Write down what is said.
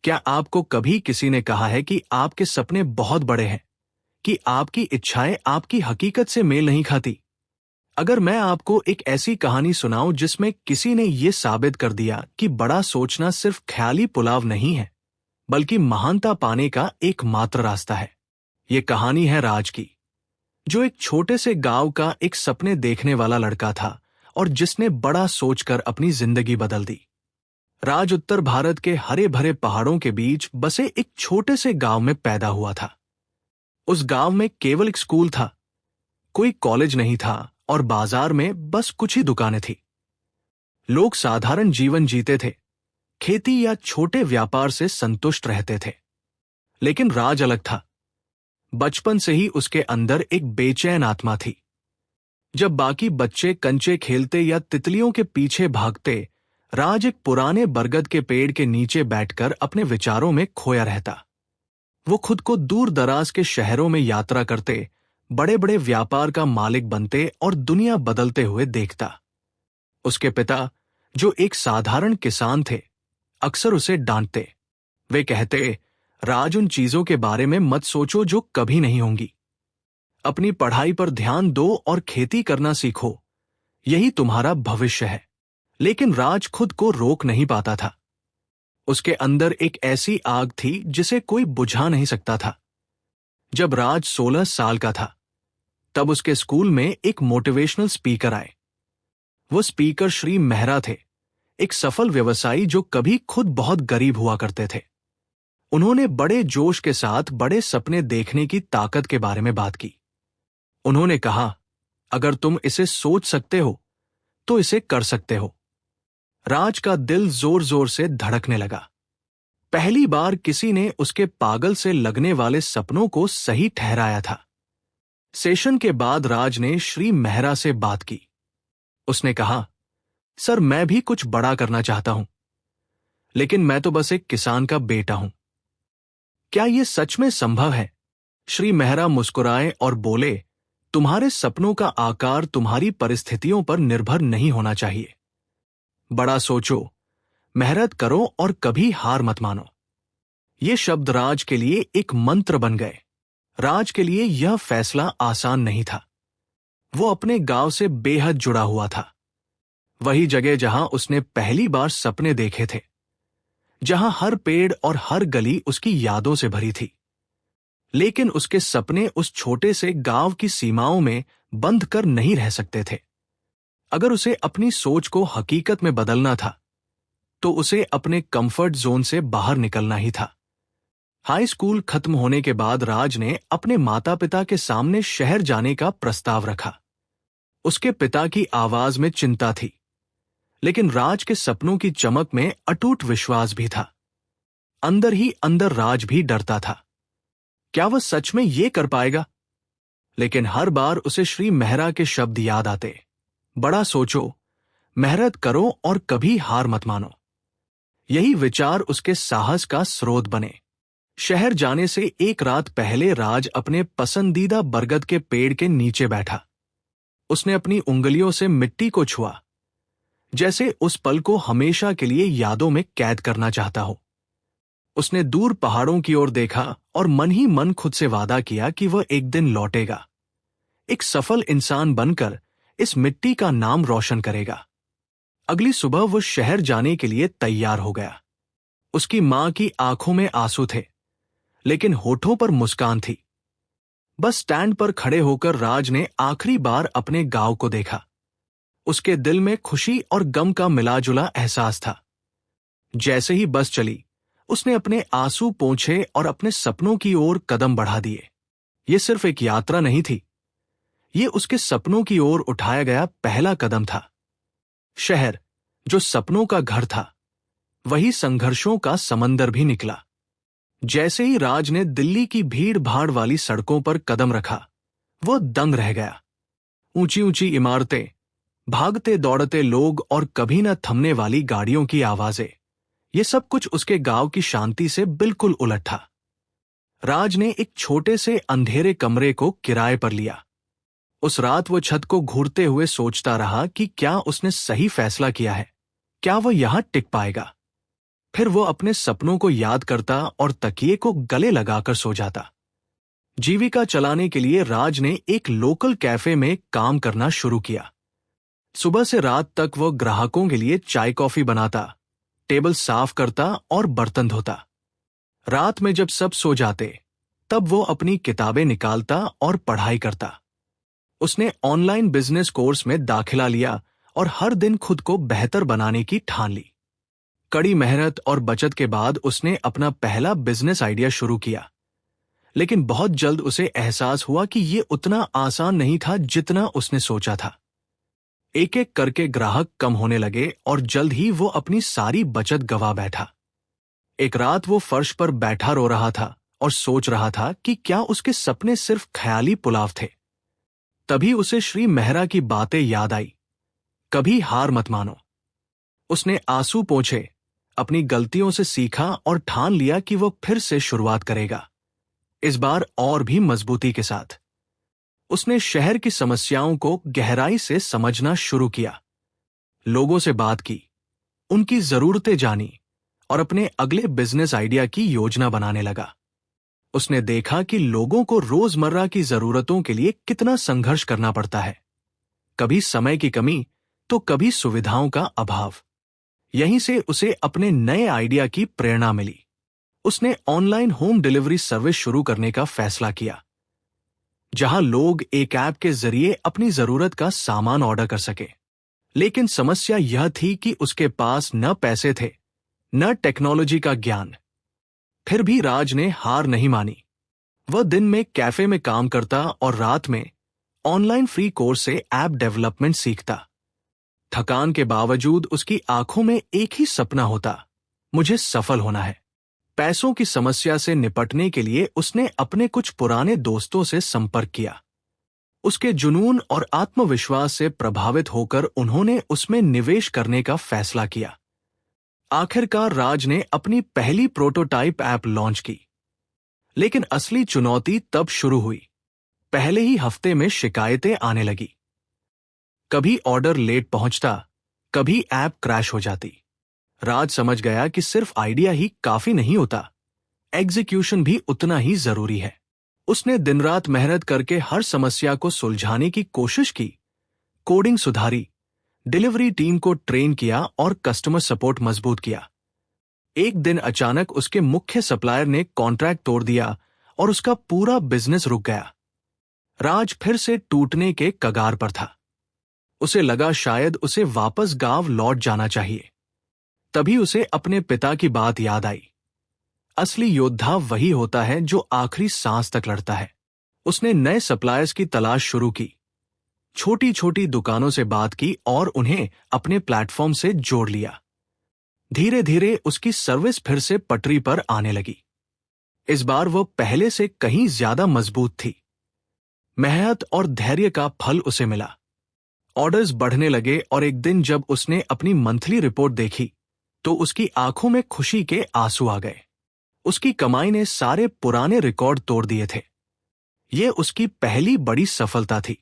क्या आपको कभी किसी ने कहा है कि आपके सपने बहुत बड़े हैं, कि आपकी इच्छाएं आपकी हकीकत से मेल नहीं खाती? अगर मैं आपको एक ऐसी कहानी सुनाऊं जिसमें किसी ने यह साबित कर दिया कि बड़ा सोचना सिर्फ ख्याली पुलाव नहीं है, बल्कि महानता पाने का एकमात्र रास्ता है। ये कहानी है राज की, जो एक छोटे से गांव का एक सपने देखने वाला लड़का था और जिसने बड़ा सोचकर अपनी जिंदगी बदल दी। राज उत्तर भारत के हरे भरे पहाड़ों के बीच बसे एक छोटे से गांव में पैदा हुआ था। उस गांव में केवल एक स्कूल था, कोई कॉलेज नहीं था और बाजार में बस कुछ ही दुकानें थी। लोग साधारण जीवन जीते थे, खेती या छोटे व्यापार से संतुष्ट रहते थे। लेकिन राज अलग था। बचपन से ही उसके अंदर एक बेचैन आत्मा थी। जब बाकी बच्चे कंचे खेलते या तितलियों के पीछे भागते, राज एक पुराने बरगद के पेड़ के नीचे बैठकर अपने विचारों में खोया रहता। वो खुद को दूर दराज के शहरों में यात्रा करते, बड़े बड़े व्यापार का मालिक बनते और दुनिया बदलते हुए देखता। उसके पिता, जो एक साधारण किसान थे, अक्सर उसे डांटते। वे कहते, राज, उन चीजों के बारे में मत सोचो जो कभी नहीं होंगी। अपनी पढ़ाई पर ध्यान दो और खेती करना सीखो, यही तुम्हारा भविष्य है। लेकिन राज खुद को रोक नहीं पाता था। उसके अंदर एक ऐसी आग थी जिसे कोई बुझा नहीं सकता था। जब राज 16 साल का था, तब उसके स्कूल में एक मोटिवेशनल स्पीकर आए। वो स्पीकर श्री मेहरा थे, एक सफल व्यवसायी जो कभी खुद बहुत गरीब हुआ करते थे। उन्होंने बड़े जोश के साथ बड़े सपने देखने की ताकत के बारे में बात की। उन्होंने कहा, अगर तुम इसे सोच सकते हो तो इसे कर सकते हो। राज का दिल जोर जोर से धड़कने लगा। पहली बार किसी ने उसके पागल से लगने वाले सपनों को सही ठहराया था। सेशन के बाद राज ने श्री मेहरा से बात की। उसने कहा, सर, मैं भी कुछ बड़ा करना चाहता हूं, लेकिन मैं तो बस एक किसान का बेटा हूं। क्या यह सच में संभव है? श्री मेहरा मुस्कुराए और बोले, तुम्हारे सपनों का आकार तुम्हारी परिस्थितियों पर निर्भर नहीं होना चाहिए। बड़ा सोचो, मेहनत करो और कभी हार मत मानो। ये शब्द राज के लिए एक मंत्र बन गए। राज के लिए यह फैसला आसान नहीं था। वो अपने गांव से बेहद जुड़ा हुआ था। वही जगह जहां उसने पहली बार सपने देखे थे, जहां हर पेड़ और हर गली उसकी यादों से भरी थी। लेकिन उसके सपने उस छोटे से गांव की सीमाओं में बंध कर नहीं रह सकते थे। अगर उसे अपनी सोच को हकीकत में बदलना था, तो उसे अपने कंफर्ट जोन से बाहर निकलना ही था। हाई स्कूल खत्म होने के बाद राज ने अपने माता पिता के सामने शहर जाने का प्रस्ताव रखा। उसके पिता की आवाज में चिंता थी, लेकिन राज के सपनों की चमक में अटूट विश्वास भी था। अंदर ही अंदर राज भी डरता था। क्या वह सच में ये कर पाएगा? लेकिन हर बार उसे श्री मेहरा के शब्द याद आते, बड़ा सोचो, मेहनत करो और कभी हार मत मानो। यही विचार उसके साहस का स्रोत बने। शहर जाने से एक रात पहले राज अपने पसंदीदा बरगद के पेड़ के नीचे बैठा। उसने अपनी उंगलियों से मिट्टी को छुआ, जैसे उस पल को हमेशा के लिए यादों में कैद करना चाहता हो। उसने दूर पहाड़ों की ओर देखा और मन ही मन खुद से वादा किया कि वह एक दिन लौटेगा, एक सफल इंसान बनकर इस मिट्टी का नाम रोशन करेगा। अगली सुबह वो शहर जाने के लिए तैयार हो गया। उसकी मां की आंखों में आंसू थे, लेकिन होठों पर मुस्कान थी। बस स्टैंड पर खड़े होकर राज ने आखिरी बार अपने गांव को देखा। उसके दिल में खुशी और गम का मिलाजुला एहसास था। जैसे ही बस चली, उसने अपने आंसू पोंछे और अपने सपनों की ओर कदम बढ़ा दिए। ये सिर्फ एक यात्रा नहीं थी, ये उसके सपनों की ओर उठाया गया पहला कदम था। शहर, जो सपनों का घर था, वही संघर्षों का समंदर भी निकला। जैसे ही राज ने दिल्ली की भीड़ भाड़ वाली सड़कों पर कदम रखा, वह दंग रह गया। ऊंची ऊंची इमारतें, भागते दौड़ते लोग और कभी न थमने वाली गाड़ियों की आवाजें, ये सब कुछ उसके गांव की शांति से बिल्कुल उलट था। राज ने एक छोटे से अंधेरे कमरे को किराए पर लिया। उस रात वो छत को घूरते हुए सोचता रहा कि क्या उसने सही फैसला किया है, क्या वह यहां टिक पाएगा। फिर वो अपने सपनों को याद करता और तकिए को गले लगाकर सो जाता। जीविका चलाने के लिए राज ने एक लोकल कैफे में काम करना शुरू किया। सुबह से रात तक वो ग्राहकों के लिए चाय कॉफी बनाता, टेबल साफ करता और बर्तन धोता। रात में जब सब सो जाते तब वो अपनी किताबें निकालता और पढ़ाई करता। उसने ऑनलाइन बिजनेस कोर्स में दाखिला लिया और हर दिन खुद को बेहतर बनाने की ठान ली। कड़ी मेहनत और बचत के बाद उसने अपना पहला बिजनेस आइडिया शुरू किया, लेकिन बहुत जल्द उसे एहसास हुआ कि ये उतना आसान नहीं था जितना उसने सोचा था। एक एक करके ग्राहक कम होने लगे और जल्द ही वो अपनी सारी बचत गंवा बैठा। एक रात वो फर्श पर बैठा रो रहा था और सोच रहा था कि क्या उसके सपने सिर्फ ख्याली पुलाव थे। तभी उसे श्री मेहरा की बातें याद आई, कभी हार मत मानो। उसने आंसू पोंछे, अपनी गलतियों से सीखा और ठान लिया कि वो फिर से शुरुआत करेगा, इस बार और भी मजबूती के साथ। उसने शहर की समस्याओं को गहराई से समझना शुरू किया, लोगों से बात की, उनकी जरूरतें जानी और अपने अगले बिजनेस आइडिया की योजना बनाने लगा। उसने देखा कि लोगों को रोजमर्रा की जरूरतों के लिए कितना संघर्ष करना पड़ता है, कभी समय की कमी तो कभी सुविधाओं का अभाव। यहीं से उसे अपने नए आइडिया की प्रेरणा मिली। उसने ऑनलाइन होम डिलीवरी सर्विस शुरू करने का फैसला किया, जहां लोग एक ऐप के जरिए अपनी जरूरत का सामान ऑर्डर कर सके। लेकिन समस्या यह थी कि उसके पास न पैसे थे, न टेक्नोलॉजी का ज्ञान। फिर भी राज ने हार नहीं मानी। वह दिन में कैफे में काम करता और रात में ऑनलाइन फ्री कोर्स से ऐप डेवलपमेंट सीखता। थकान के बावजूद उसकी आंखों में एक ही सपना होता, मुझे सफल होना है। पैसों की समस्या से निपटने के लिए उसने अपने कुछ पुराने दोस्तों से संपर्क किया। उसके जुनून और आत्मविश्वास से प्रभावित होकर उन्होंने उसमें निवेश करने का फैसला किया। आखिरकार राज ने अपनी पहली प्रोटोटाइप ऐप लॉन्च की। लेकिन असली चुनौती तब शुरू हुई। पहले ही हफ्ते में शिकायतें आने लगी। कभी ऑर्डर लेट पहुंचता, कभी ऐप क्रैश हो जाती। राज समझ गया कि सिर्फ आइडिया ही काफी नहीं होता, एग्जीक्यूशन भी उतना ही जरूरी है। उसने दिन रात मेहनत करके हर समस्या को सुलझाने की कोशिश की, कोडिंग सुधारी, डिलीवरी टीम को ट्रेन किया और कस्टमर सपोर्ट मजबूत किया। एक दिन अचानक उसके मुख्य सप्लायर ने कॉन्ट्रैक्ट तोड़ दिया और उसका पूरा बिजनेस रुक गया। राज फिर से टूटने के कगार पर था। उसे लगा शायद उसे वापस गांव लौट जाना चाहिए। तभी उसे अपने पिता की बात याद आई। असली योद्धा वही होता है जो आखिरी सांस तक लड़ता है। उसने नए सप्लायर्स की तलाश शुरू की, छोटी छोटी दुकानों से बात की और उन्हें अपने प्लेटफॉर्म से जोड़ लिया। धीरे धीरे उसकी सर्विस फिर से पटरी पर आने लगी। इस बार वो पहले से कहीं ज्यादा मजबूत थी। मेहनत और धैर्य का फल उसे मिला। ऑर्डर्स बढ़ने लगे और एक दिन जब उसने अपनी मंथली रिपोर्ट देखी तो उसकी आंखों में खुशी के आंसू आ गए। उसकी कमाई ने सारे पुराने रिकॉर्ड तोड़ दिए थे। ये उसकी पहली बड़ी सफलता थी।